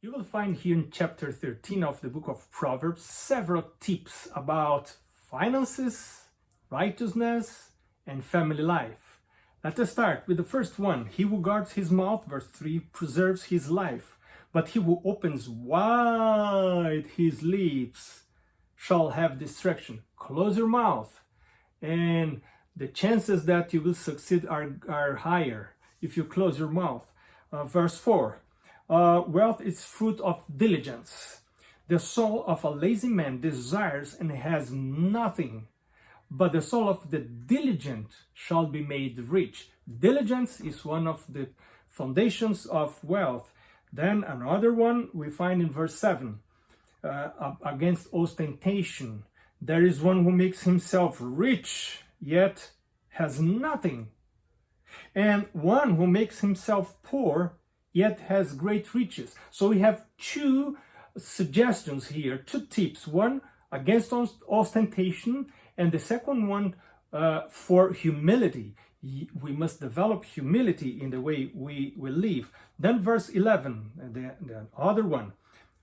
You will find here in chapter 13 of the book of Proverbs several tips about finances, righteousness, and family life. Let us start with the first one. He who guards his mouth, verse 3, preserves his life, but he who opens wide his lips shall have destruction. Close your mouth, and the chances that you will succeed are higher if you close your mouth. Verse 4. Wealth is fruit of diligence. The soul of a lazy man desires and has nothing, but the soul of the diligent shall be made rich. Diligence is one of the foundations of wealth. Then another one we find in verse 7, against ostentation. There is one who makes himself rich, yet has nothing, and one who makes himself poor, yet has great riches. So we have two suggestions here, two tips. One against ostentation, and the second one for humility. We must develop humility in the way we live. Then verse 11, the other one,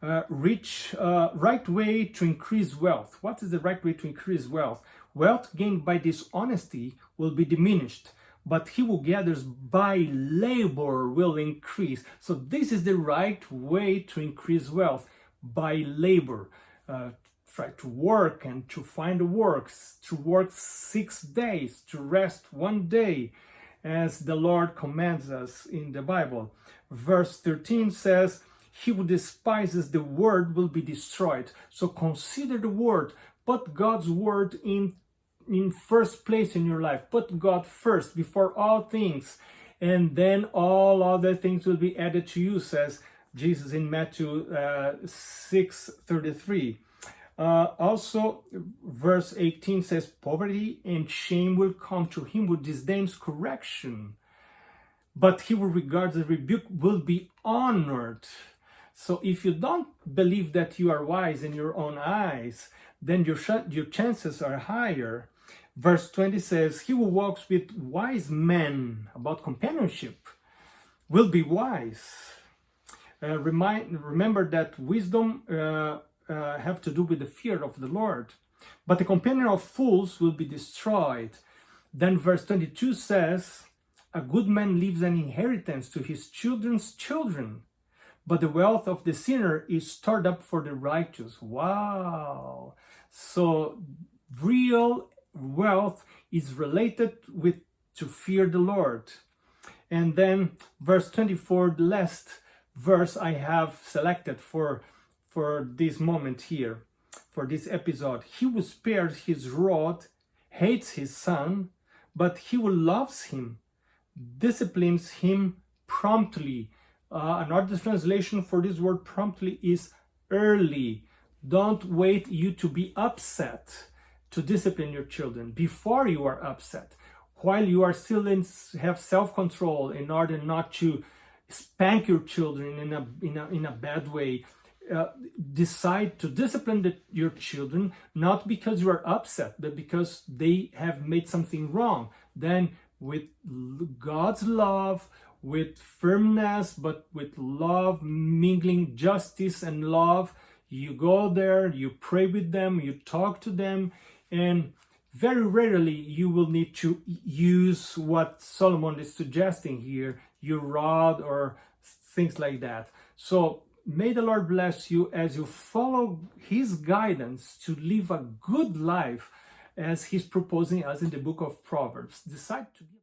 right way to increase wealth. What is the right way to increase wealth? Wealth gained by dishonesty will be diminished, but he who gathers by labor will increase. So this is the right way to increase wealth, by labor. Try to work and to find works, to work 6 days, to rest 1 day, as the Lord commands us in the Bible. Verse 13 says, he who despises the word will be destroyed. So consider the word, put God's word in first place in your life. Put God first before all things, and then all other things will be added to you, says Jesus in Matthew 6:33. Also, verse 18 says, poverty and shame will come to him who disdains correction, but he who regards the rebuke will be honored. So if you don't believe that you are wise in your own eyes, then your chances are higher. Verse 20 says, he who walks with wise men, about companionship, will be wise. Remember that wisdom have to do with the fear of the Lord. But the companion of fools will be destroyed. Then verse 22 says, a good man leaves an inheritance to his children's children, but the wealth of the sinner is stored up for the righteous. Wow! So real wealth is related to fear the Lord. And then verse 24, the last verse I have selected for this moment here, for this episode. He who spares his rod hates his son, but he who loves him disciplines him promptly. Another translation for this word promptly is early. Don't wait you to be upset to discipline your children before you are upset, while you are still have self-control in order not to spank your children in a bad way. Decide to discipline your children not because you are upset, but because they have made something wrong. Then with God's love, with firmness, but with love, mingling justice and love, you go there, you pray with them, you talk to them, and very rarely you will need to use what Solomon is suggesting here, your rod or things like that. So may the Lord bless you as you follow his guidance to live a good life as he's proposing us in the book of Proverbs. Decide to be